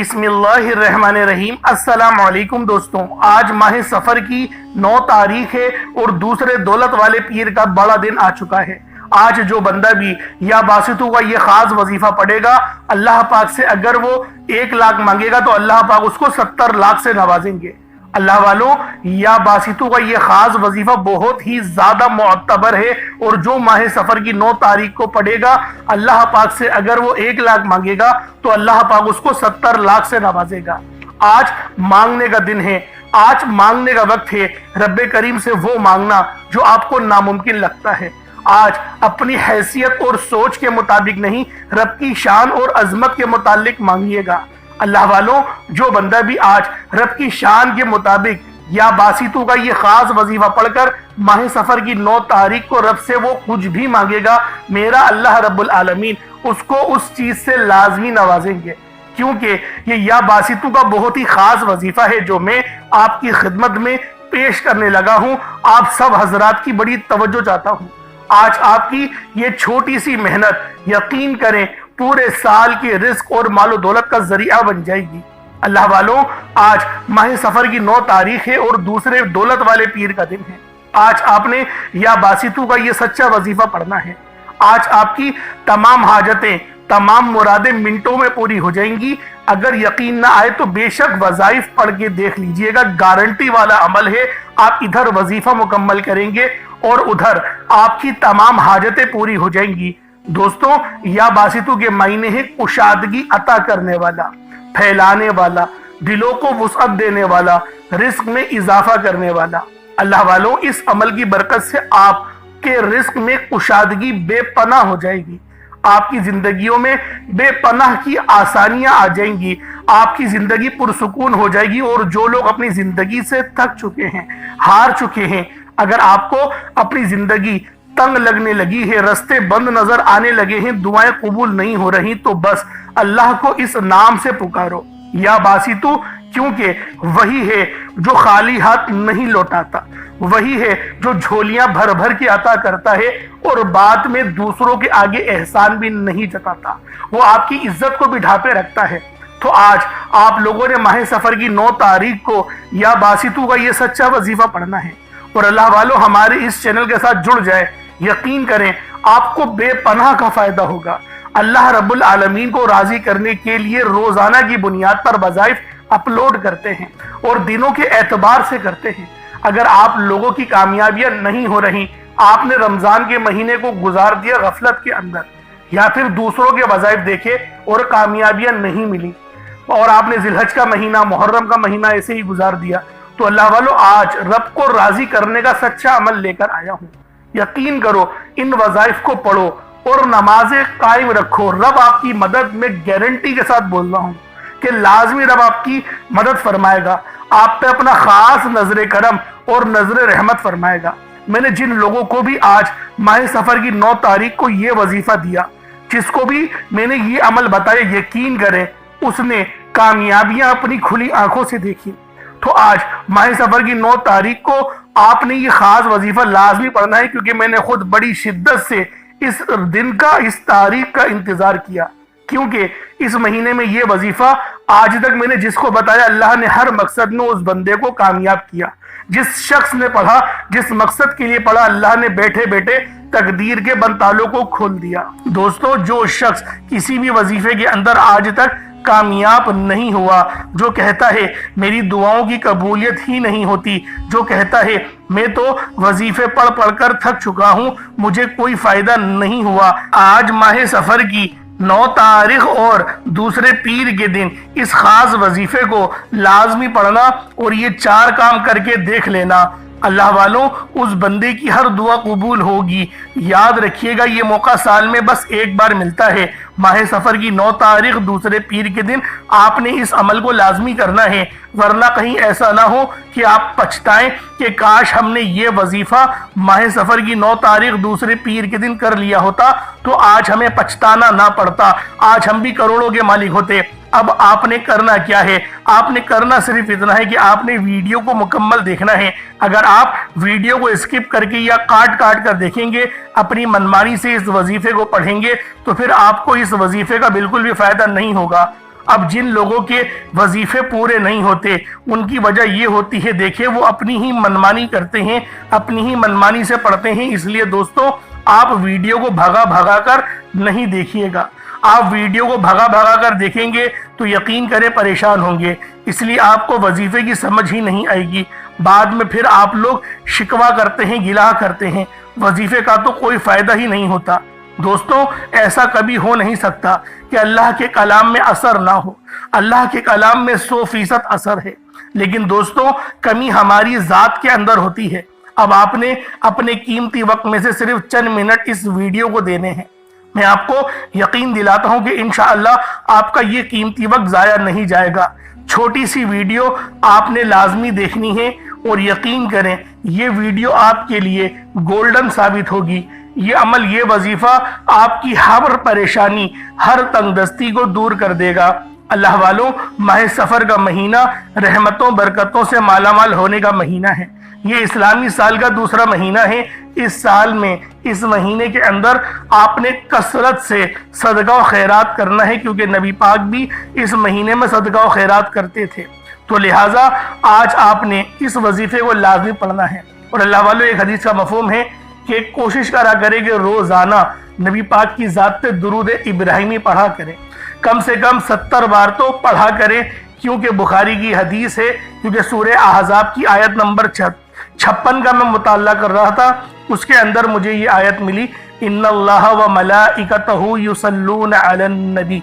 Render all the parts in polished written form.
बिस्मिल्लाहिर्रहमानिर्रहीम। अस्सलाम वालेकुम दोस्तों, आज माह सफर की 9 तारीख है और दूसरे दौलत वाले पीर का बड़ा दिन आ चुका है। आज जो बंदा भी या बासितों का ये खास वजीफा पढ़ेगा, अल्लाह पाक से अगर वो 1 लाख मांगेगा तो अल्लाह पाक उसको 70 लाख से नवाजेंगे। अल्लाह वालों, या बासितों का ये खास वजीफा बहुत ही ज्यादा मुअत्तबर है और जो माह सफर की 9 तारीख को पढ़ेगा, अल्लाह पाक से अगर वो 1 लाख मांगेगा तो अल्लाह पाक उसको 70 लाख से नवाजेगा। आज मांगने का दिन है, आज मांगने का वक्त है। रब्बे करीम से वो मांगना जो आपको नामुमकिन लगता है। आज अपनी हैसियत और सोच के मुताबिक नहीं, रब की शान और अजमत के मुतालिक मांगिएगा। अल्लाह वालों, जो बंदा भी आज रब की शान के मुताबिक या बासितों का ये खास वजीफा पढ़कर माह सफर की 9 तारीख को रब से वो कुछ भी मांगेगा, मेरा अल्लाह रब्बुल आलमीन उसको उस चीज से लाजमी नवाजेंगे। क्योंकि ये या बासितों का बहुत ही खास वजीफा है जो मैं आपकी खिदमत में पेश करने लगा हूँ। आप सब हजरात की बड़ी तवज्जो चाहता हूँ। आज आपकी ये छोटी सी मेहनत, यकीन करें, पूरे साल के रिस्क और मालो दौलत का जरिया बन जाएगी। अल्लाह वालों, आज माह सफर की 9 तारीख है और दूसरे दौलत वाले पीर का दिन है। आज आपने या बासितों का ये सच्चा वजीफा पढ़ना है। आज आपकी तमाम हाजतें, तमाम मुरादें मिनटों में पूरी हो जाएंगी। अगर यकीन ना आए तो बेशक वज़ाइफ पढ़ के देख लीजिएगा, गारंटी वाला अमल है। आप इधर वजीफा मुकम्मल करेंगे और उधर आपकी तमाम हाजतें पूरी हो जाएंगी। दोस्तों, या बासितों के मायने है कुशादगी अता करने वाला, फैलाने वाला, दिलों को वुसअत देने वाला, रिस्क में इजाफा करने वाला। अल्लाह वालों, इस अमल की बरकत से आपके रिस्क में कुशादगी बेपनाह हो जाएगी। आपकी जिंदगियों में बेपनाह की आसानियां आ जाएंगी। आपकी जिंदगी पुरसुकून हो जाएगी। और जो लोग अपनी जिंदगी से थक चुके हैं, हार चुके हैं, अगर आपको अपनी जिंदगी तंग लगने लगी है, रास्ते बंद नजर आने लगे हैं, दुआएं कबूल नहीं हो रही, तो बस अल्लाह को इस नाम से पुकारो, या बासितू, क्योंकि वही है जो खाली हाथ नहीं लौटाता, वही है जो झोलियां भर भर के अता करता है और बाद में दूसरों के आगे एहसान भी नहीं जताता। वो आपकी इज्जत को भी ढांपे रखता है। तो आज आप लोगों ने माह सफर की 9 तारीख को या बासितू का ये सच्चा वजीफा पढ़ना है और अल्लाह वालों, हमारे इस चैनल के साथ जुड़ जाए। यकीन करें, आपको बेपनाह का फायदा होगा। अल्लाह रब्बुल आलमीन को राजी करने के लिए रोजाना की बुनियाद पर वज़ाइफ अपलोड करते हैं और दिनों के एतबार से करते हैं। अगर आप लोगों की कामयाबियां नहीं हो रही, आपने रमजान के महीने को गुजार दिया गफलत के अंदर, या फिर दूसरों के वज़ाइफ देखे और कामयाबियां नहीं मिली, और आपने जिलहज का महीना, मुहर्रम का महीना ऐसे ही गुजार दिया, तो अल्लाह वालों, आज रब को राजी करने का सच्चा अमल लेकर आया हूँ। यकीन करो, इन वज़ाइफ को पढ़ो और नमाजें कायम रखो। रब आपकी मदद में गारंटी के साथ बोल रहा हूँ कि लाजमी रब आपकी मदद फरमाएगा। आप पे अपना खास नजर करम और नजर रहमत फरमाएगा। मैंने जिन लोगों को भी आज माह सफर की 9 तारीख को ये वजीफा दिया, जिसको भी मैंने ये अमल बताया, यकीन करें उसने कामयाबियां अपनी खुली आंखों से देखी। तो आज माह सफर की 9 तारीख को आपने ये खास वजीफा लाजमी पढ़ना है, क्योंकि मैंने खुद बड़ी शिद्दत से इस दिन का, इस तारीख का इंतजार किया। क्योंकि इस महीने में ये वजीफा आज तक मैंने जिसको बताया, अल्लाह ने हर मकसद में उस बंदे को कामयाब किया। जिस शख्स ने पढ़ा, जिस मकसद के लिए पढ़ा, अल्लाह ने बैठे बैठे तकदीर के बंतालों को खोल दिया। दोस्तों, जो शख्स किसी भी वजीफे के अंदर आज तक कामयाब नहीं हुआ, जो कहता है मेरी दुआओं की कबूलियत ही नहीं होती, जो कहता है मैं तो वजीफे पढ़ पढ़कर थक चुका हूं, मुझे कोई फायदा नहीं हुआ, आज माह सफर की 9 तारीख और दूसरे पीर के दिन इस खास वजीफे को लाजमी पढ़ना और ये 4 काम करके देख लेना। अल्लाह वालों, उस बंदे की हर दुआ कबूल होगी। याद रखिएगा, ये मौका साल में बस एक बार मिलता है। माह सफर की 9 तारीख दूसरे पीर के दिन आपने इस अमल को लाजमी करना है, वरना कहीं ऐसा ना हो कि आप पछताएं कि काश हमने ये वजीफा माह सफर की 9 तारीख दूसरे पीर के दिन कर लिया होता तो आज हमें पछताना ना पड़ता, आज हम भी करोड़ों के मालिक होते। अब आपने करना क्या है? आपने करना सिर्फ इतना है कि आपने वीडियो को मुकम्मल देखना है। अगर आप वीडियो को स्किप करके या काट काट कर देखेंगे, अपनी मनमानी से इस वजीफे को पढ़ेंगे, तो फिर आपको इस वजीफे का बिल्कुल भी फायदा नहीं होगा। اب جن لوگوں کے وظیفے پورے نہیں ہوتے ان کی وجہ یہ ہوتی ہے، دیکھیں وہ اپنی ہی منمانی کرتے ہیں، اپنی ہی منمانی سے پڑھتے ہیں۔ اس لیے دوستو آپ ویڈیو کو بھگا بھگا کر نہیں دیکھیے گا، آپ ویڈیو کو بھگا بھگا کر دیکھیں گے تو یقین کریں پریشان ہوں گے، اس لیے آپ کو وظیفے کی سمجھ ہی نہیں آئے گی، بعد میں پھر آپ لوگ شکوہ کرتے ہیں، گلہ کرتے ہیں، وظیفے کا تو کوئی فائدہ ہی نہیں ہوتا۔ دوستو ایسا کبھی ہو نہیں سکتا کہ اللہ کے کلام میں اثر نہ ہو، اللہ کے کلام میں 100% اثر ہے، لیکن دوستو کمی ہماری ذات کے اندر ہوتی ہے۔ اب آپ نے اپنے قیمتی وقت میں سے صرف چند منٹ اس ویڈیو کو دینے ہیں، میں آپ کو یقین دلاتا ہوں کہ انشاءاللہ آپ کا یہ قیمتی وقت ضائع نہیں جائے گا۔ چھوٹی سی ویڈیو آپ نے لازمی دیکھنی ہے اور یقین کریں یہ ویڈیو آپ کے لیے گولڈن ثابت ہوگی۔ یہ عمل، یہ وظیفہ آپ کی ہر پریشانی، ہر تنگ دستی کو دور کر دے گا۔ اللہ والوں، ماہ سفر کا مہینہ رحمتوں برکتوں سے مالا مال ہونے کا مہینہ ہے۔ یہ اسلامی سال کا دوسرا مہینہ ہے۔ اس سال میں، اس مہینے کے اندر آپ نے کثرت سے صدقہ و خیرات کرنا ہے، کیونکہ نبی پاک بھی اس مہینے میں صدقہ و خیرات کرتے تھے، تو لہٰذا آج آپ نے اس وظیفے کو لازمی پڑھنا ہے۔ اور اللہ والوں، ایک حدیث کا مفہوم ہے کہ کوشش کرا کرے کہ روزانہ نبی پاک کی ذات پہ درود ابراہیمی پڑھا کریں، کم سے کم 70 بار تو پڑھا کریں، کیونکہ بخاری کی حدیث ہے، کیونکہ سورہ احزاب کی آیت نمبر 56 کا میں مطالعہ کر رہا تھا، اس کے اندر مجھے یہ آیت ملی، ان اللہ و ملائکتہ یصلون علی النبی،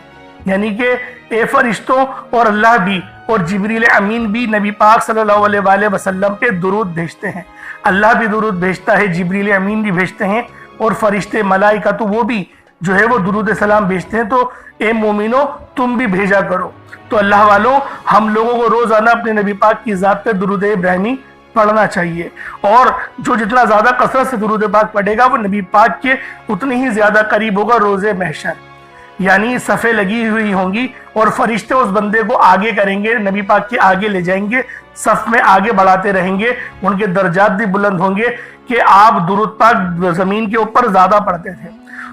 یعنی کہ اے فرشتوں اور اللہ بھی اور جبریل امین بھی نبی پاک صلی اللہ علیہ وآلہ وسلم پہ درود بھیجتے ہیں۔ اللہ بھی درود بھیجتا ہے، جبریل امین بھی بھیجتے ہیں، اور فرشتے ملائکہ تو وہ بھی جو ہے وہ درود سلام بھیجتے ہیں، تو اے مومنو تم بھی بھیجا کرو۔ تو اللہ والوں، ہم لوگوں کو روزانہ اپنے نبی پاک کی ذات پہ درود ابراہیمی پڑھنا چاہیے، اور جو جتنا زیادہ کثرت سے درود پاک پڑھے گا وہ نبی پاک کے اتنی ہی زیادہ قریب ہوگا روز محشر، یعنی صفیں لگی ہوئی ہوں گی اور فرشتے اس بندے کو آگے کریں گے، نبی پاک کے آگے لے جائیں گے، صف میں آگے بڑھاتے رہیں گے، ان کے درجات بھی بلند ہوں گے کہ آپ درود پاک زمین کے اوپر زیادہ پڑھتے تھے۔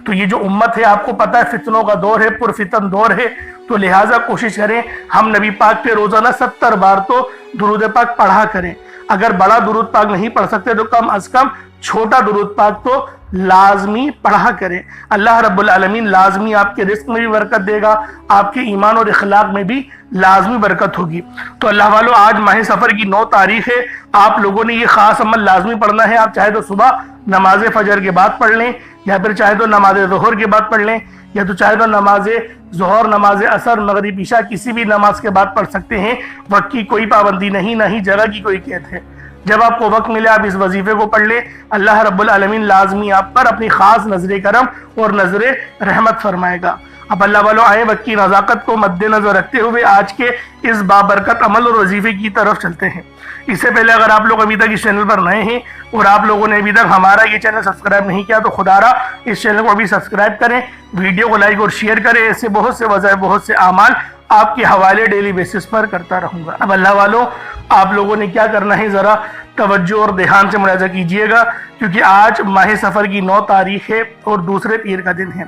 تو یہ جو امت ہے، آپ کو پتہ ہے فتنوں کا دور ہے، پرفتن دور ہے، تو لہٰذا کوشش کریں ہم نبی پاک پہ روزانہ 70 بار تو درود پاک پڑھا کریں۔ اگر بڑا درود پاک نہیں پڑھ سکتے تو کم از کم چھوٹا درود پاک تو لازمی پڑھا کریں۔ اللہ رب العالمین لازمی آپ کے رزق میں بھی برکت دے گا، آپ کے ایمان اور اخلاق میں بھی لازمی برکت ہوگی۔ تو اللہ والو، آج ماہ سفر کی 9 تاریخ ہے، آپ لوگوں نے یہ خاص عمل لازمی پڑھنا ہے۔ آپ چاہے تو صبح نماز فجر کے بعد پڑھ لیں، یا پھر چاہے تو نماز ظہر کے بعد پڑھ لیں، یا تو چاہے تو نماز ظہر، نماز عصر، مغرب، عشاء کسی بھی نماز کے بعد پڑھ سکتے ہیں۔ وقت کی کوئی پابندی نہیں، نہ ہی جگہ کی کوئی قید ہے۔ جب آپ کو وقت ملے آپ اس وظیفے کو پڑھ لیں، اللہ رب العالمین لازمی آپ پر اپنی خاص نظر کرم اور نظر رحمت فرمائے گا۔ اب اللہ والو، آئے وقت کی نزاکت کو مد نظر رکھتے ہوئے آج کے اس بابرکت عمل اور وظیفے کی طرف چلتے ہیں۔ اس سے پہلے اگر آپ لوگ ابھی تک اس چینل پر نئے ہیں اور آپ لوگوں نے ابھی تک ہمارا یہ چینل سبسکرائب نہیں کیا تو خدا را اس چینل کو ابھی سبسکرائب کریں، ویڈیو کو لائک اور شیئر کریں۔ ایسے بہت سے وظائف، بہت سے اعمال آپ کے حوالے ڈیلی بیسس پر کرتا رہوں گا۔ اب اللہ والوں، آپ لوگوں نے کیا کرنا ہے، ذرا توجہ اور دھیان سے ملاحظہ کیجئے گا، کیونکہ آج ماہ سفر کی 9 تاریخ ہے اور دوسرے پیر کا دن ہے۔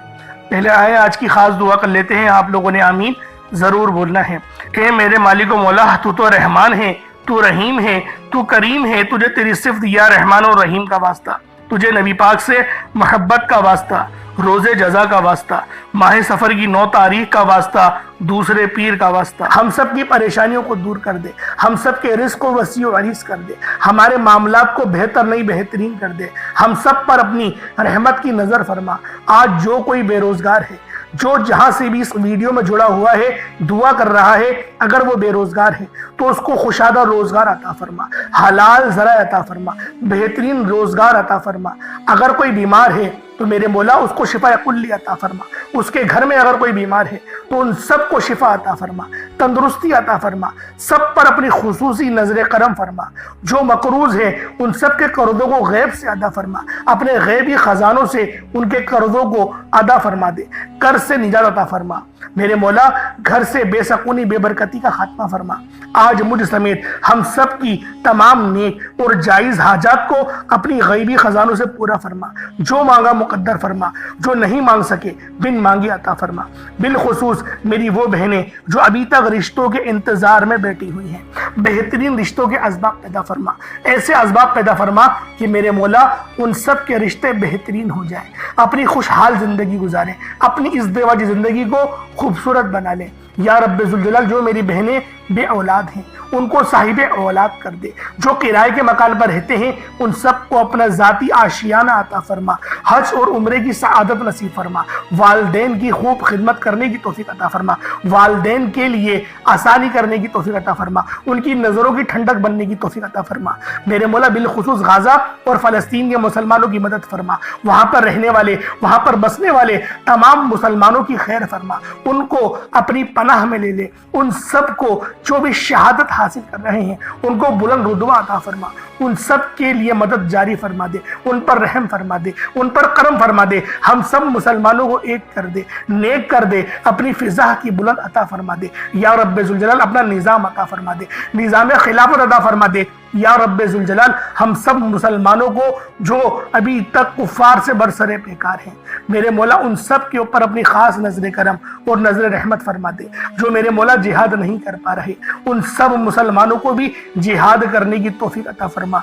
پہلے آئے آج کی خاص دعا کر لیتے ہیں، آپ لوگوں نے آمین ضرور بولنا ہے۔ اے میرے مالک و مولا، تو تو رحمان ہے، تو رحیم ہے، تو کریم ہے، تجھے تیری صفت یا رحمان و رحیم کا واسطہ، تجھے نبی پاک سے محبت کا واسطہ، روز جزا کا واسطہ، ماہ سفر کی 9 تاریخ کا واسطہ، دوسرے پیر کا واسطہ، ہم سب کی پریشانیوں کو دور کر دے، ہم سب کے رزق کو وسیع و عریض کر دے، ہمارے معاملات کو بہتر نہیں بہترین کر دے، ہم سب پر اپنی رحمت کی نظر فرما۔ آج جو کوئی بے روزگار ہے، جو جہاں سے بھی اس ویڈیو میں جڑا ہوا ہے، دعا کر رہا ہے، اگر وہ بے روزگار ہے تو اس کو خوشادہ روزگار عطا فرما، حلال ذرائع عطا فرما، بہترین روزگار عطا فرما۔ اگر کوئی بیمار ہے تو میرے مولا اس کو شفا کلی عطا فرما، اس کے گھر میں اگر کوئی بیمار ہے تو ان سب کو شفا عطا فرما، تندرستی عطا فرما، سب پر اپنی خصوصی نظر کرم فرما۔ جو مقروض ہے ان سب کے قرضوں کو غیب سے ادا فرما، اپنے غیبی خزانوں سے ان کے قرضوں کو ادا فرما دے، قرض سے نجات عطا فرما۔ میرے مولا گھر سے بے سکونی بے برکتی کا خاتمہ فرما۔ آج مجھ سمیت ہم سب کی تمام نیک اور جائز حاجات کو اپنی غیبی خزانوں سے پورا فرما۔ جو مانگا مقدر فرما، جو نہیں مانگ سکے بن مانگے عطا فرما۔ بالخصوص میری وہ بہنیں جو ابھی تک رشتوں کے انتظار میں بیٹھی ہوئی ہیں، بہترین رشتوں کے اسباب پیدا فرما، ایسے اسباب پیدا فرما کہ میرے مولا ان سب کے رشتے بہترین ہو جائیں، اپنی خوشحال زندگی گزاریں، اپنی اس بیواجی زندگی کو خوبصورت بنا لیں۔ یا رب ذوالجلال جو میری بہنیں بے اولاد ہیں ان کو صاحب اولاد کر دے، جو کرائے کے مکان پر رہتے ہیں ان سب کو اپنا ذاتی آشیانہ عطا فرما، حج اور عمرے کی سعادت نصیب فرما، والدین کی خوب خدمت کرنے کی توفیق عطا فرما، والدین کے لیے آسانی کرنے کی توفیق عطا فرما، ان کی نظروں کی ٹھنڈک بننے کی توفیق عطا فرما۔ میرے مولا بالخصوص غزہ اور فلسطین کے مسلمانوں کی مدد فرما، وہاں پر رہنے والے، وہاں پر بسنے والے تمام مسلمانوں کی خیر فرما، ان کو اپنی پناہ میں لے لے، ان سب کو جو بھی شہادت حاصل کر رہے ہیں ان کو بلند رتبہ عطا فرما، ان سب کے لیے مدد جاری فرما دے، ان پر رحم فرما دے، ان پر کرم فرما دے، ہم سب مسلمانوں کو ایک کر دے، نیک کر دے، اپنی فضا کی بلند عطا فرما دے۔ یا رب ذوالجلال اپنا نظام عطا فرما دے، نظام خلافت عطا فرما دے۔ یا رب ذوالجلال ہم سب مسلمانوں کو جو ابھی تک کفار سے برسر پیکار ہیں، میرے مولا ان سب کے اوپر اپنی خاص نظر کرم اور نظر رحمت فرما دے۔ جو میرے مولا جہاد نہیں کر پا رہے ان سب مسلمانوں کو بھی جہاد کرنے کی توفیق عطا فرما،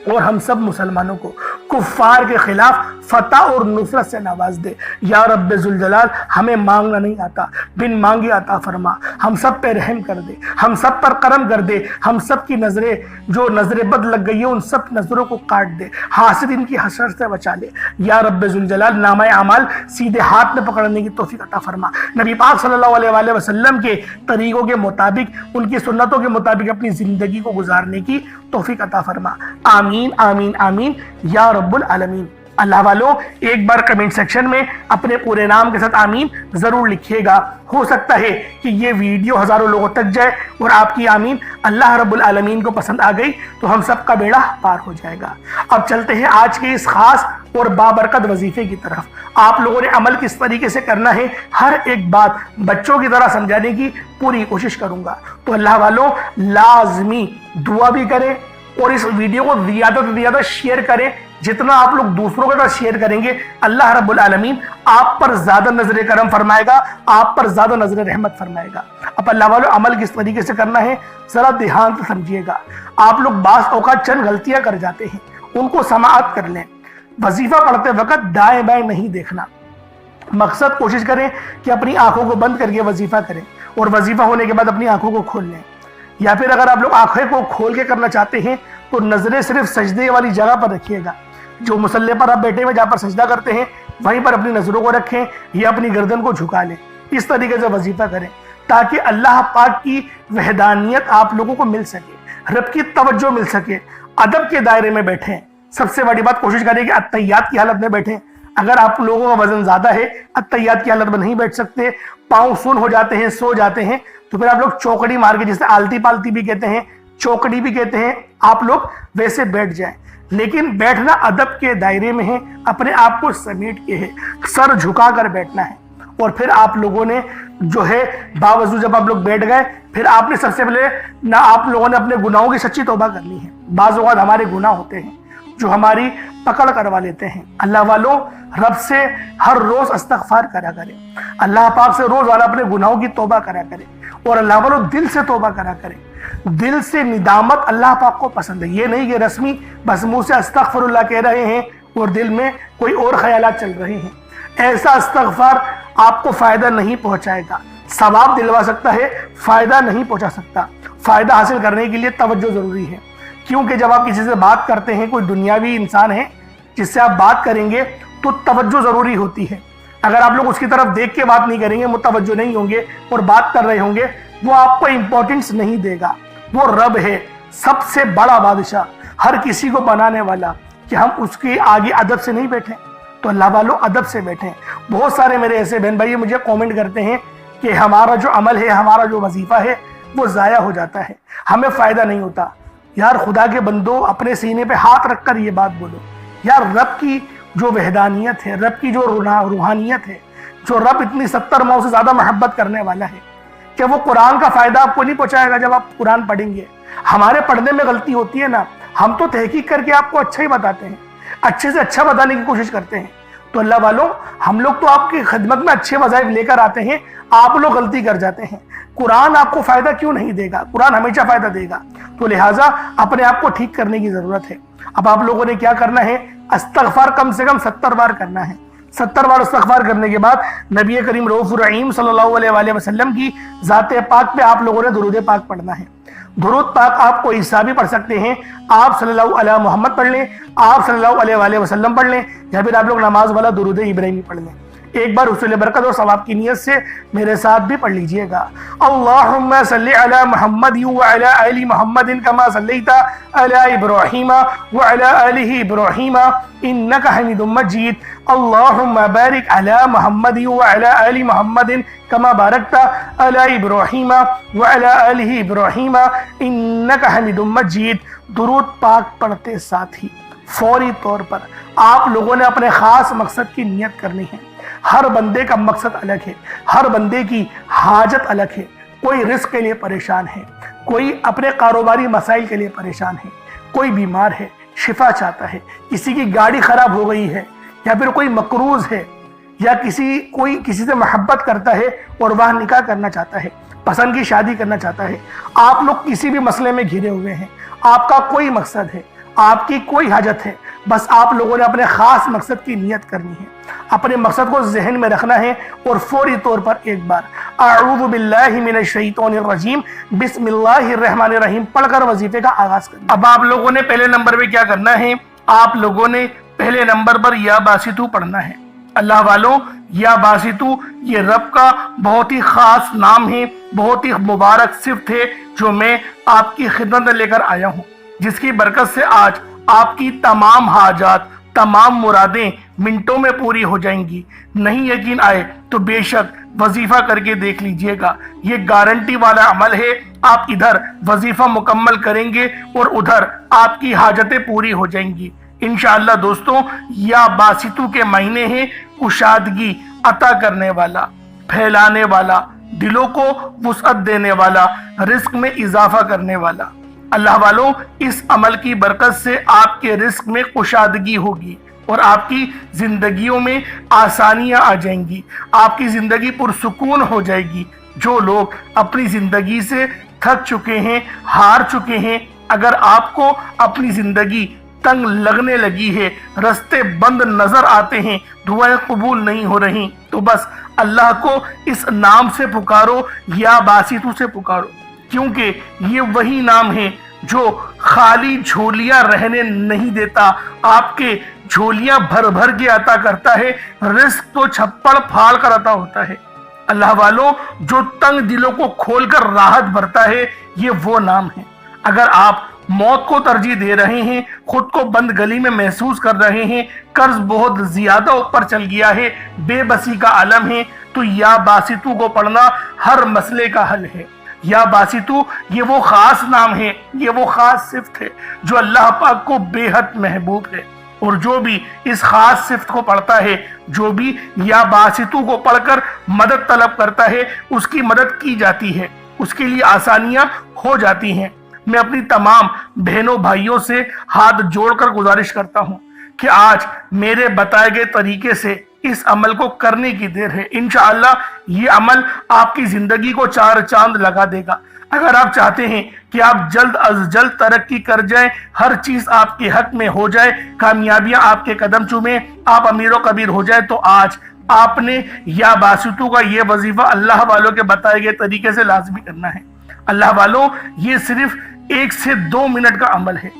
اور ہم سب مسلمانوں کو کفار کے خلاف فتح اور نصرت سے نواز دے۔ یا رب ذوالجلال ہمیں مانگنا نہیں آتا، بن مانگے عطا فرما، ہم سب پہ رحم کر دے، ہم سب پر کرم کر دے، ہم سب کی نظریں جو نظر بد لگ گئی ہیں ان سب نظروں کو کاٹ دے، حاسد ان کی حسرت سے بچا لے۔ یا رب ذوالجلال نامہ اعمال سیدھے ہاتھ میں پکڑنے کی توفیق عطا فرما، نبی پاک صلی اللہ علیہ وآلہ وسلم کے طریقوں کے مطابق، ان کی سنتوں کے مطابق اپنی زندگی کو گزارنے کی توفیق عطا فرما۔ آمین آمین آمین یا رب العالمین۔ اللہ والوں ایک بار کمنٹ سیکشن میں اپنے پورے نام کے ساتھ آمین ضرور لکھیے گا، ہو سکتا ہے کہ یہ ویڈیو ہزاروں لوگوں تک جائے اور آپ کی آمین اللہ رب العالمین کو پسند آ گئی تو ہم سب کا بیڑا پار ہو جائے گا۔ اب چلتے ہیں آج کے اس خاص اور بابرکت وظیفے کی طرف۔ آپ لوگوں نے عمل کس طریقے سے کرنا ہے ہر ایک بات بچوں کی طرح سمجھانے کی پوری کوشش کروں گا، تو اللہ والوں لازمی دعا بھی کریں اور اس ویڈیو کو زیادہ سے زیادہ شیئر کریں۔ جتنا آپ لوگ دوسروں کے ساتھ شیئر کریں گے اللہ رب العالمین آپ پر زیادہ نظر کرم فرمائے گا، آپ پر زیادہ نظر رحمت فرمائے گا۔ اب اللہ والوں عمل کس طریقے سے کرنا ہے ذرا دھیان سے سمجھیے گا۔ آپ لوگ بعض اوقات چند غلطیاں کر جاتے ہیں، ان کو سماعت کر لیں۔ وظیفہ پڑھتے وقت دائیں بائیں نہیں دیکھنا، مقصد کوشش کریں کہ اپنی آنکھوں کو بند کر کے وظیفہ کریں، اور وظیفہ ہونے کے بعد اپنی آنکھوں کو کھول لیں، یا پھر اگر آپ لوگ آنکھیں کو کھول کے کرنا چاہتے ہیں تو نظریں صرف سجدے والی جگہ پر رکھیے گا۔ جو مصلی پر آپ بیٹھے ہوئے جہاں پر سجدہ کرتے ہیں وہیں پر اپنی نظروں کو رکھیں یا اپنی گردن کو جھکا لیں۔ اس طریقے سے وظیفہ کریں تاکہ اللہ پاک کی وحدانیت آپ لوگوں کو مل سکے، رب کی توجہ مل سکے۔ ادب کے دائرے میں بیٹھیں، سب سے بڑی بات کوشش کریں کہ اتحیات کی حالت میں بیٹھیں۔ اگر آپ لوگوں کا وزن زیادہ ہے اتحیات کی حالت میں نہیں بیٹھ سکتے، پاؤں سن ہو جاتے ہیں، سو جاتے ہیں، تو پھر آپ لوگ چوکڑی مار کے، جسے آلتی پالتی بھی کہتے ہیں، چوکڑی بھی کہتے ہیں، آپ لوگ ویسے بیٹھ جائیں۔ لیکن بیٹھنا ادب کے دائرے میں ہے، اپنے آپ کو سمیٹ کے ہے، سر جھکا کر بیٹھنا ہے۔ اور پھر آپ لوگوں نے جو ہے باوضو جب آپ لوگ بیٹھ گئے پھر آپ نے سب سے پہلے نہ آپ لوگوں نے اپنے گناہوں کی سچی توبہ کرنی ہے۔ بعض اوقات ہمارے گناہ ہوتے ہیں جو ہماری پکڑ کروا لیتے ہیں۔ اللہ والوں رب سے ہر روز استغفار کرا کریں، اللہ پاک سے روز والا اپنے گناہوں کی توبہ کرا کریں، اور اللہ والوں دل سے توبہ کرا کریں۔ دل سے ندامت اللہ پاک کو پسند ہے، یہ نہیں کہ رسمی بس منہ سے استغفر اللہ کہہ رہے ہیں اور دل میں کوئی اور خیالات چل رہے ہیں۔ ایسا استغفار آپ کو فائدہ نہیں پہنچائے گا، ثواب دلوا سکتا ہے، فائدہ نہیں پہنچا سکتا۔ فائدہ حاصل کرنے کے لیے توجہ ضروری ہے، کیونکہ جب آپ کسی سے بات کرتے ہیں، کوئی دنیاوی انسان ہے جس سے آپ بات کریں گے تو توجہ ضروری ہوتی ہے۔ اگر آپ لوگ اس کی طرف دیکھ کے بات نہیں کریں گے، متوجہ نہیں ہوں گے اور بات کر رہے ہوں گے، وہ آپ کو امپورٹنس نہیں دے گا۔ وہ رب ہے، سب سے بڑا بادشاہ، ہر کسی کو بنانے والا، کہ ہم اس کے آگے ادب سے نہیں بیٹھیں۔ تو اللہ والوں ادب سے بیٹھیں۔ بہت سارے میرے ایسے بہن بھائی مجھے کومنٹ کرتے ہیں کہ ہمارا جو عمل ہے، ہمارا جو وظیفہ ہے وہ ضائع ہو جاتا ہے، ہمیں فائدہ نہیں ہوتا۔ یار خدا کے بندو، اپنے سینے پہ ہاتھ رکھ کر یہ بات بولو، یار رب کی جو وحدانیت ہے، رب کی جو روحانیت ہے، जो रब इतनी 70 माओ से ज्यादा मोहब्बत करने वाला है, कि वो कुरान का फायदा आपको नहीं पहुंचाएगा जब आप कुरान पढ़ेंगे? हमारे पढ़ने में गलती होती है ना, हम तो तहकीक करके आपको अच्छा ही बताते हैं, अच्छे से अच्छा बताने की कोशिश करते हैं। तो अल्लाह वालों, हम लोग तो आपकी खिदमत में अच्छे वज़ाइफ लेकर आते हैं, आप लोग गलती कर जाते हैं। कुरान आपको फायदा क्यों नहीं देगा? कुरान हमेशा फायदा देगा। तो लिहाजा अपने आप को ठीक करने की जरूरत है। अब आप लोगों ने क्या करना है? इस्तग़फ़ार कम से कम 70 बार करना है। 70 बार इस्तग़फ़ार करने के बाद नबी करीम रऊफ़ुर रहीम सल्लल्लाहु अलैहि वसल्लम की ज़ाते पाक पे आप लोगों ने दुरूद पाक पढ़ना है। दुरूद पाक आप कोई हिस्सा भी पढ़ सकते हैं, आप सल्लल्लाहु अलैहि मोहम्मद पढ़ लें, आप सल्लल्लाहु अलैहि वसल्लम पढ़ लें, या फिर आप लोग नमाज वाला दुरूद इब्राहिमी पढ़ लें। एक बार हुसूल बरकत और सवाब की नियत से मेरे साथ भी पढ़ लीजिएगा। अल्लाहुम्मा सल्लि अला मुहम्मद व अला आलि मुहम्मदिन कमा सल्लैता अला इब्राहीम व अला आलि इब्राहीम इन्नका हमीदुम मजीद। अल्लाहुम्मा बारिक अला मुहम्मद व अला आलि मुहम्मदिन कमा बारकता अला इब्राहीम व अला आलि इब्राहीम इन्नका हमीदुम मजीद। दुरूद पाक पढ़ते साथ ही फौरी तौर पर आप लोगों ने अपने खास मकसद की नियत करनी है। हर बंदे का मकसद अलग है, हर बंदे की हाजत अलग है। कोई रिस्क के लिए परेशान है, कोई अपने कारोबारी मसाइल के लिए परेशान है, कोई बीमार है, शिफा चाहता है, किसी की गाड़ी खराब हो गई है, या फिर कोई मकरूज है, या कोई किसी से मोहब्बत करता है और वह निकाह करना चाहता है, पसंद की शादी करना चाहता है। आप लोग किसी भी मसले में घिरे हुए हैं, आपका कोई मकसद है, आपकी कोई हाजत है, बस आप लोगों ने अपने खास मकसद की नियत करनी है, अपने मकसद को जहन में रखना है और फौरी तौर पर एक बार अऊज़ु बिल्लाहि मिनश शैतानिर रजीम बिस्मिल्लाहिर रहमानिर रहीम पढ़कर वजीफे का आगाज करना। अब आप लोगों ने पहले नंबर पे क्या करना है? आप लोगों ने पहले नंबर पर या बासितू पढ़ना है। अल्लाह वालों, या बासितू ये रब का बहुत ही खास नाम है, बहुत ही मुबारक सिफ्त है, जो मैं आपकी खिदमत में लेकर आया हूँ, जिसकी बरकत से आज आपकी तमाम हाजात, तमाम मुरादें मिनटों में पूरी हो जाएंगी। नहीं यकीन आए तो बेशक वजीफा करके देख लीजिएगा, ये गारंटी वाला अमल है। आप इधर वजीफा मुकम्मल करेंगे और उधर आपकी हाजतें पूरी हो जाएंगी इंशाअल्लाह। दोस्तों, या बासितू के महीने हैं कुशादगी अता करने वाला, फैलाने वाला, दिलों को वुसअत देने वाला, रिस्क में इजाफा करने वाला। अल्लाह वालों, इस अमल की बरकत से आपके रिस्क में कुशादगी होगी और आपकी जिंदगियों में आसानियां आ जाएंगी, आपकी जिंदगी पुरसुकून हो जाएगी। जो लोग अपनी जिंदगी से थक चुके हैं, हार चुके हैं, अगर आपको अपनी जिंदगी तंग लगने लगी है, रास्ते बंद नजर आते हैं, दुआएं कबूल नहीं हो रही, तो बस अल्लाह को इस नाम से पुकारो, या बासितू से पुकारो, क्योंकि ये वही नाम है जो खाली झोलियां रहने नहीं देता, आपके झोलियां भर भर के अता करता है, रिस्क तो छप्पड़ फाड़ कर अता होता है। अल्लाह वालों, जो तंग दिलों को खोलकर राहत भरता है, ये वो नाम है। अगर आप मौत को तरजीह दे रहे हैं, खुद को बंद गली में महसूस कर रहे हैं, कर्ज बहुत ज्यादा ऊपर चल गया है, बेबसी का आलम है, तो या बासितू को पढ़ना हर मसले का हल है। या बासितू ये वो खास नाम है, ये वो खास सिफ्त है जो अल्लाह पाक को बेहद महबूब है। और जो भी इस खास सिफ्त को पढ़ता है, जो भी या बासितू को पढ़कर मदद तलब करता है, उसकी मदद की जाती है, उसके लिए आसानियां हो जाती हैं। मैं अपनी तमाम बहनों भाइयों से हाथ जोड़कर गुजारिश करता हूं कि आज मेरे बताए गए तरीके से इस अमल को करने की देर है। इंशाअल्लाह ये अमल आपकी जिंदगी को चार चांद लगा देगा। अगर आप चाहते हैं कि आप जल्द अज जल्द तरक्की कर जाएं, हर चीज आपके हक में हो जाए, कामयाबियां आपके कदम चूमे, आप अमीर व कबीर हो जाए, तो आज आपने या बासितू का ये वजीफा अल्लाह वालों के बताए गए तरीके से लाजमी करना है। अल्लाह वालों, ये सिर्फ 1 से 2 मिनट का अमल है,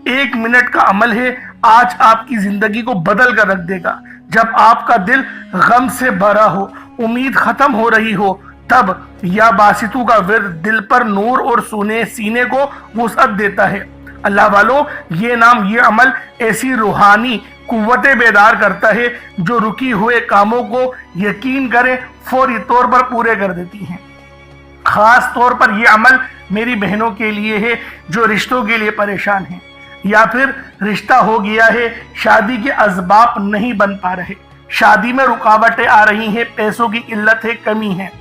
1 मिनट का अमल है, आज आपकी जिंदगी को बदल कर रख देगा। जब आपका दिल गम से भरा हो, उम्मीद खत्म हो रही हो, तब या बासितू का विर्द दिल पर नूर और सीने को वुसअत देता है। अल्लाह वालों, ये नाम, ये अमल ऐसी रूहानी कुव्वतें बेदार करता है जो रुकी हुए कामों को यकीन करें फौरी तौर पर पूरे कर देती हैं। खास तौर पर यह अमल मेरी बहनों के लिए है जो रिश्तों के लिए परेशान हैं, या फिर रिश्ता हो गया है, शादी के असबाब नहीं बन पा रहे, शादी में रुकावटें आ रही हैं, पैसों की किल्लत है, कमी है,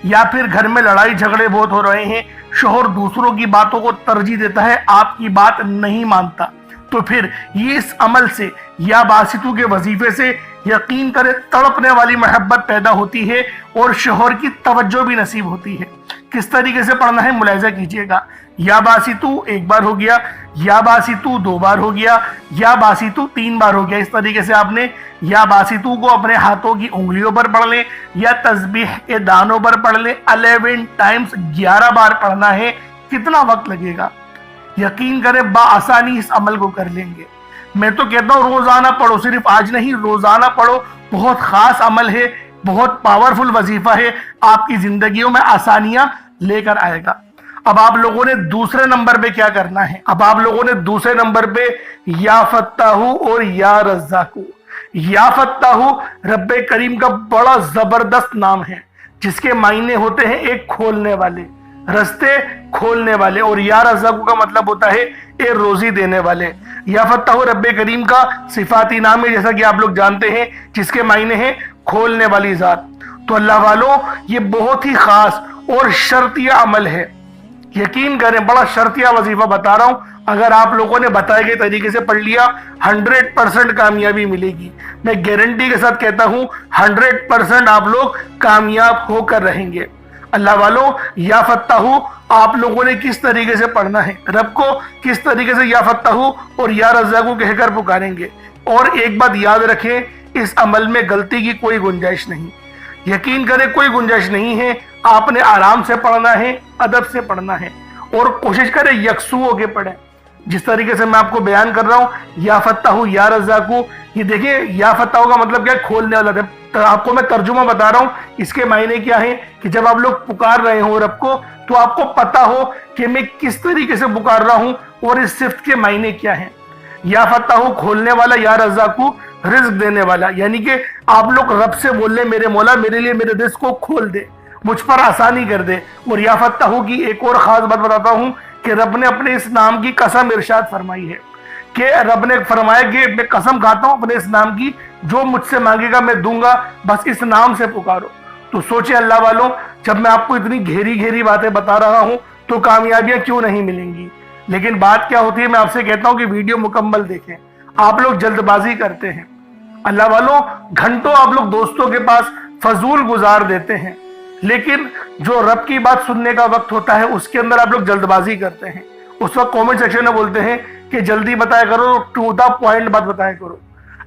या फिर घर में लड़ाई झगड़े बहुत हो रहे हैं, शोहर दूसरों की बातों को तरजीह देता है, आपकी बात नहीं मानता, तो फिर ये इस अमल से या बासितू के वजीफे से यकीन करें तड़पने वाली मोहब्बत पैदा होती है और शोहर की तवज्जो भी नसीब होती है। किस तरीके से पढ़ना है मुलाहिजा कीजिएगा। या बासितू एक बार हो गया, या बासितू 2 बार हो गया, या बासितू 3 बार हो गया। इस तरीके से आपने या बासितू को अपने हाथों की उंगलियों पर पढ़ लें या तस्बीह के दानों पर पढ़ लें। 11 टाइम्स 11 बार पढ़ना है। कितना वक्त लगेगा? यकीन करें बाआसानी इस अमल को कर लेंगे। मैं तो कहता हूँ रोजाना पढ़ो, सिर्फ आज नहीं, रोजाना पढ़ो। बहुत खास अमल है, बहुत पावरफुल वजीफा है, आपकी जिंदगियों में आसानियां लेकर आएगा। अब आप लोगों ने दूसरे नंबर पे क्या करना है? अब आप लोगों ने दूसरे नंबर पे या फत्ताहू और या रज़्ज़ाकू। या फत्ताहू रब्बे करीम का बड़ा जबरदस्त नाम है, जिसके मायने होते हैं एक खोलने वाले, रस्ते खोलने वाले, और या रज़्ज़ाकू का मतलब होता है एक रोजी देने वाले। या फत्ताहू रब्बे करीम का सिफाती नाम है, जैसा कि आप लोग जानते हैं, जिसके मायने हैं खोलने वाली जात। तो अल्लाह वालों, ये बहुत ही खास और शर्तिया अमल है। यकीन करें बड़ा शर्तिया वजीफा बता रहा हूं, अगर आप लोगों ने बताए गए तरीके से पढ़ लिया 100% कामयाबी मिलेगी। मैं गारंटी के साथ कहता हूं 100% आप लोग कामयाब होकर रहेंगे। अल्लाह वालों, या फत्ताहू आप लोगों ने किस तरीके से पढ़ना है, रब को किस तरीके से या फत्ताहू और या रज़्ज़ाकू कहकर पुकारेंगे। और एक बात याद रखें, इस अमल में गलती की कोई गुंजाइश नहीं। यकीन करें कोई गुंजाइश नहीं है। आपने आराम से पढ़ना है, अदब से पढ़ना है, और कोशिश करें यकसू होके पढ़ें। जिस तरीके से मैं आपको बयान कर रहा हूं, या फत्ताहू या रज़्ज़ाकू, ये देखिए या फत्ताहू का मतलब क्या है? खोलने वाला। तो आपको मैं तर्जुमा बता रहा हूं, इसके मायने क्या है कि जब आप लोग पुकार रहे हो रब को, तो आपको पता हो कि मैं किस तरीके से पुकार रहा हूं और इस सिफ्त के मायने क्या है। या फत्ताहू खोलने वाला, या रज़्ज़ाकू रिज्क देने वाला, यानी कि आप लोग रब से बोल ले, मेरे मौला मेरे लिए मेरे रिज्क को खोल दे, मुझ पर आसानी कर दे। और या फत्ताहू की एक और खास बात बताता हूं कि रब ने अपने इस नाम की कसम इरशाद फरमाई है, कि रब ने फरमाया कि मैं कसम खाता हूं अपने इस नाम की, जो मुझसे मांगेगा मैं दूंगा, बस इस नाम से पुकारो। तो सोचे अल्लाह वालों, जब मैं आपको इतनी घेरी घेरी बातें बता रहा हूं तो कामयाबियां क्यों नहीं मिलेंगी। लेकिन बात क्या होती है, मैं आपसे कहता हूं कि वीडियो मुकम्मल देखें। आप लोग जल्दबाजी करते हैं। अल्लाह वालों, घंटों आप लोग दोस्तों के पास फजूल गुजार देते हैं, लेकिन जो रब की बात सुनने का वक्त होता है उसके अंदर आप लोग जल्दबाजी करते हैं। उस वक्त कमेंट सेक्शन में बोलते हैं कि जल्दी बताया करो, टू द पॉइंट बात बताया करो।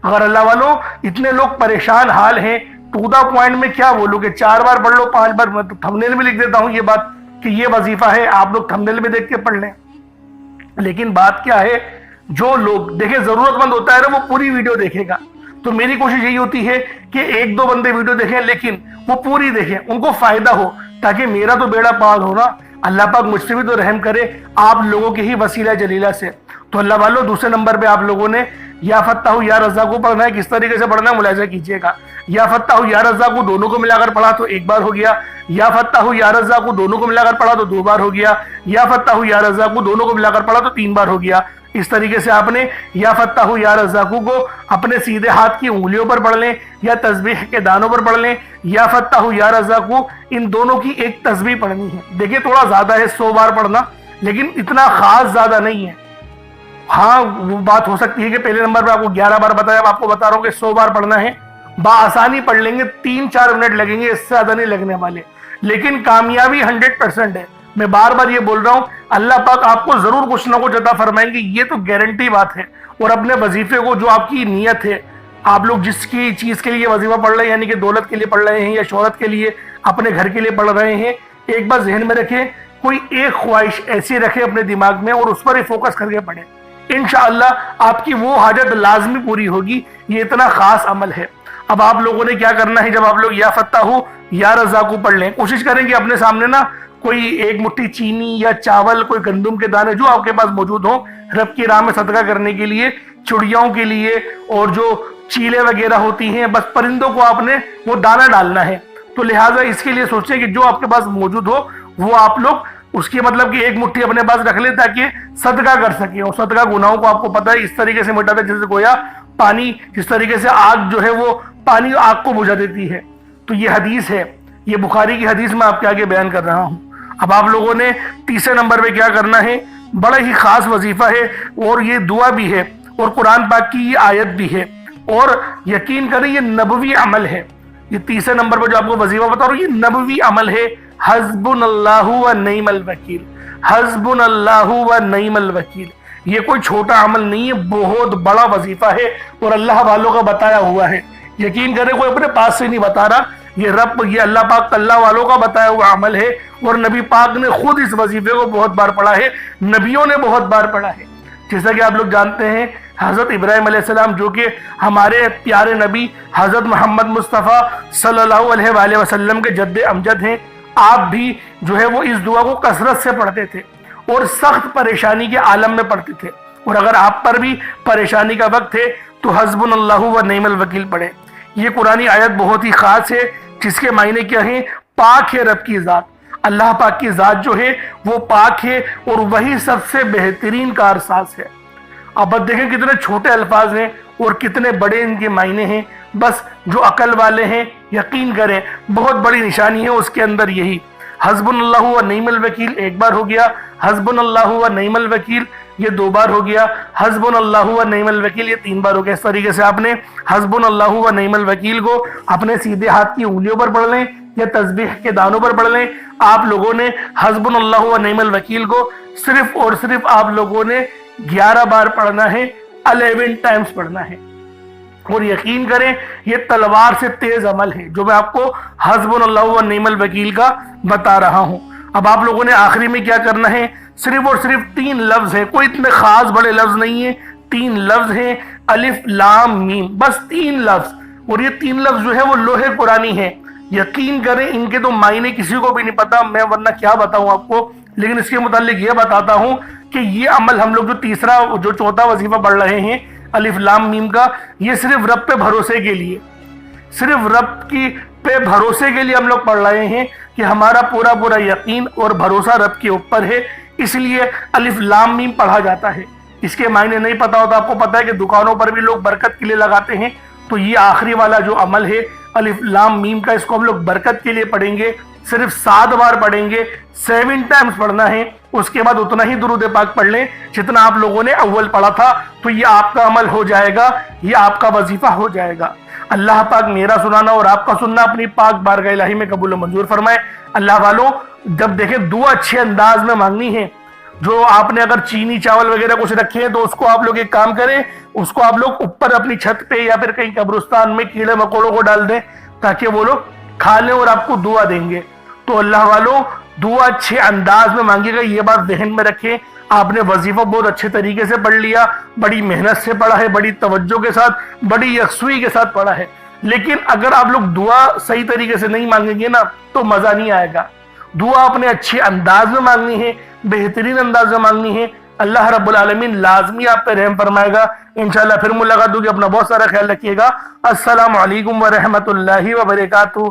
अगर अल्लाह वालों इतने लोग परेशान हाल हैं, टू द पॉइंट में क्या बोलोगे? 4 बार पढ़ लो, 5 बार। मैं तो थंबनेल में लिख देता हूं ये बात कि ये वजीफा है, आप लोग थंबनेल में देख के पढ़ लें। लेकिन बात क्या है, जो लोग देखे जरूरतमंद होता है ना, वो पूरी वीडियो देखेगा। तो मेरी कोशिश यही होती है कि 1-2 बंदे वीडियो देखें, लेकिन वो पूरी देखें, उनको फायदा हो, ताकि मेरा तो बेड़ा पार हो ना, अल्लाह पाक मुझसे भी तो रहम करे आप लोगों के ही वसीला जलीला से। तो अल्लाह वालों, दूसरे नंबर पे आप लोगों ने या फत्ताहू या रज़्ज़ाकू पढ़ना है। किस तरीके से पढ़ना है मुलाहिजा कीजिएगा। या फत्ताहू या रज़्ज़ाकू दोनों को मिलाकर पढ़ा तो 1 बार हो गया। या फत्ताहू या रज़्ज़ाकू दोनों को मिलाकर पढ़ा तो 2 बार हो गया। या फत्ताहू या रज़्ज़ाकू दोनों को मिलाकर पढ़ा तो 3 बार हो गया। इस तरीके से आपने या फत्ताहू या रज़्ज़ाकू को अपने सीधे हाथ की उंगलियों पर पढ़ लें या तस्बीह के दानों पर पढ़ लें। या फत्ताहू या रज़्ज़ाकू इन दोनों की एक तस्बीह पढ़नी है। देखिए थोड़ा ज्यादा है 100 बार पढ़ना, लेकिन इतना खास ज्यादा नहीं है। हाँ, वो बात हो सकती है कि पहले नंबर पर आपको 11 बार बताया, अब आपको बता रहा हूँ कि 100 बार पढ़ना है। बाआसानी पढ़ लेंगे, 3-4 मिनट लगेंगे, इससे ज्यादा नहीं लगने वाले, लेकिन कामयाबी 100% है। मैं बार बार ये बोल रहा हूँ, अल्लाह पाक आपको जरूर कुछ ना कुछ अता फरमाएंगे, ये तो गारंटी बात है। और अपने वजीफे को, जो आपकी नीयत है, आप लोग जिसकी चीज के लिए वजीफा पढ़ रहे हैं, यानी कि दौलत के लिए पढ़ रहे हैं या शोहरत के लिए, अपने घर के लिए पढ़ रहे हैं, एक बार जहन में रखें, कोई एक ख्वाहिश ऐसी रखें अपने दिमाग में और उस पर ही फोकस करके पढ़ें। इंशाअल्लाह आपकी वो हाजत लाजमी पूरी होगी। ये इतना खास अमल है। अब आप लोगों ने क्या करना है, जब आप लोग या फत्ताहू या रज़्ज़ाकू पढ़ लें, कोशिश करें कि अपने सामने ना कोई 1 मुट्ठी चीनी या चावल, कोई गंदुम के दाने जो आपके पास मौजूद हो, रब की राह में सदका करने के लिए, चिड़ियाओं के लिए, और जो चीले वगैरह होती हैं, बस परिंदों को आपने वो दाना डालना है। तो लिहाजा इसके लिए सोचें कि जो आपके पास मौजूद हो वो आप लोग उसकी मतलब कि 1 मुट्ठी अपने पास रख ले, ताकि सदका कर सके। और सदका गुनाहों को आपको पता है इस तरीके से मिटाता है जैसे गोया پانی جس طریقے سے آگ جو ہے وہ پانی آگ کو بجھا دیتی ہے۔ تو یہ حدیث ہے، یہ بخاری کی حدیث میں آپ کے آگے بیان کر رہا ہوں۔ اب آپ لوگوں نے تیسرے نمبر پہ کیا کرنا ہے، بڑا ہی خاص وظیفہ ہے، اور یہ دعا بھی ہے اور قرآن پاک کی یہ آیت بھی ہے، اور یقین کریں یہ نبوی عمل ہے۔ یہ تیسرے نمبر پہ جو آپ کو وظیفہ بتا رہا ہوں یہ نبوی عمل ہے، حسبنا اللہ و نعم الوکیل، حسبنا اللہ و نعم الوکیل۔ یہ کوئی چھوٹا عمل نہیں ہے، بہت بڑا وظیفہ ہے اور اللہ والوں کا بتایا ہوا ہے۔ یقین کریں کوئی اپنے پاس سے نہیں بتا رہا، یہ اللہ پاک اللہ والوں کا بتایا ہوا عمل ہے، اور نبی پاک نے خود اس وظیفے کو بہت بار پڑھا ہے، نبیوں نے بہت بار پڑھا ہے۔ جیسا کہ آپ لوگ جانتے ہیں حضرت ابراہیم علیہ السلام جو کہ ہمارے پیارے نبی حضرت محمد مصطفیٰ صلی اللہ علیہ وآلہ وسلم کے جد امجد ہیں، آپ بھی جو ہے وہ اس دعا کو کثرت سے پڑھتے تھے اور سخت پریشانی کے عالم میں پڑھتے تھے، اور اگر آپ پر بھی پریشانی کا وقت ہے تو حسبنا اللہ و نعم الوکیل پڑھیں۔ یہ قرآنی آیت بہت ہی خاص ہے، جس کے معنی کیا ہیں، پاک ہے رب کی ذات، اللہ پاک کی ذات جو ہے وہ پاک ہے اور وہی سب سے بہترین کارساز ہے۔ اب بس دیکھیں کتنے چھوٹے الفاظ ہیں اور کتنے بڑے ان کے معنی ہیں، بس جو عقل والے ہیں یقین کریں بہت بڑی نشانی ہے اس کے اندر یہی۔ حسبنا اللہ و نعم الوکیل ایک بار ہو گیا، حسبنا اللہ و نعم الوکیل یہ 2 بار ہو گیا، حسبنا اللہ و نعم الوکیل یہ 3 بار ہو گیا۔ اس طریقے سے آپ نے حسبنا اللہ و نعم الوکیل کو اپنے سیدھے ہاتھ کی انگلیوں پر پڑھ لیں یا تسبیح کے دانوں پر پڑھ لیں۔ آپ لوگوں نے حسبنا اللہ و نعم الوکیل کو صرف اور صرف آپ لوگوں نے 11 بار پڑھنا ہے، 11 ٹائمز پڑھنا ہے، اور یقین کریں یہ تلوار سے تیز عمل ہے جو میں آپ کو حسبنا اللہ و نعم الوکیل کا بتا رہا ہوں۔ اب آپ لوگوں نے آخری میں کیا کرنا ہے، صرف اور صرف 3 لفظ ہیں، کوئی اتنے خاص بڑے لفظ نہیں ہیں، 3 لفظ ہیں، الف لام میم، بس 3 لفظ، اور یہ 3 لفظ جو ہے وہ لوح قرآنی ہیں۔ یقین کریں ان کے تو معنی کسی کو بھی نہیں پتا، میں ورنہ کیا بتاؤں آپ کو، لیکن اس کے متعلق یہ بتاتا ہوں کہ یہ عمل ہم لوگ جو چوتھا وظیفہ پڑھ رہے ہیں الف لام میم کا، یہ صرف رب پہ بھروسے کے لیے، صرف رب کی پہ بھروسے کے لیے ہم لوگ پڑھ رہے ہیں کہ ہمارا پورا پورا یقین اور بھروسہ رب کے اوپر ہے، اس لیے الف لام میم پڑھا جاتا ہے۔ اس کے معنی نہیں پتا ہوتا، آپ کو پتا ہے کہ دکانوں پر بھی لوگ برکت کے لیے لگاتے ہیں، تو یہ آخری والا جو عمل ہے الف لام میم کا، اس کو ہم لوگ برکت کے لیے پڑھیں گے، صرف 7 بار پڑھیں گے، 7 ٹائمز پڑھنا ہے۔ اس کے بعد اتنا ہی درود پاک پڑھ لیں جتنا آپ لوگوں نے اول پڑھا تھا، تو یہ آپ کا عمل ہو جائے گا، یہ آپ کا وظیفہ ہو جائے گا۔ اللہ پاک میرا سنانا اور آپ کا سننا اپنی پاک بارگاہ الہی میں قبول و منظور فرمائے۔ اللہ والوں جب دیکھیں دعا اچھے انداز میں مانگنی ہے، جو آپ نے اگر چینی چاول وغیرہ کچھ رکھے ہیں تو اس کو آپ لوگ ایک کام کریں، اس کو آپ لوگ اوپر اپنی چھت پہ یا پھر کہیں قبرستان میں کیڑے مکوڑوں کو ڈال دیں تاکہ وہ لوگ کھا لیں اور آپ کو دعا دیں گے۔ تو اللہ والوں دعا اچھے انداز میں مانگے گا، یہ بات ذہن میں رکھیں۔ آپ نے وظیفہ بہت اچھے طریقے سے پڑھ لیا، بڑی محنت سے پڑھا ہے، بڑی توجہ کے ساتھ، بڑی یکسوئی کے ساتھ پڑھا ہے، لیکن اگر آپ لوگ دعا صحیح طریقے سے نہیں مانگیں گے نا تو مزہ نہیں آئے گا۔ دعا اپنے اچھے انداز میں مانگنی ہے، بہترین انداز میں مانگنی ہے، اللہ رب العالمین لازمی آپ پہ رحم فرمائے گا۔ انشاءاللہ پھر ملاقات ہوگی، اپنا بہت سارا خیال رکھیے گا۔ السلام علیکم ورحمۃ اللہ وبرکاتہ۔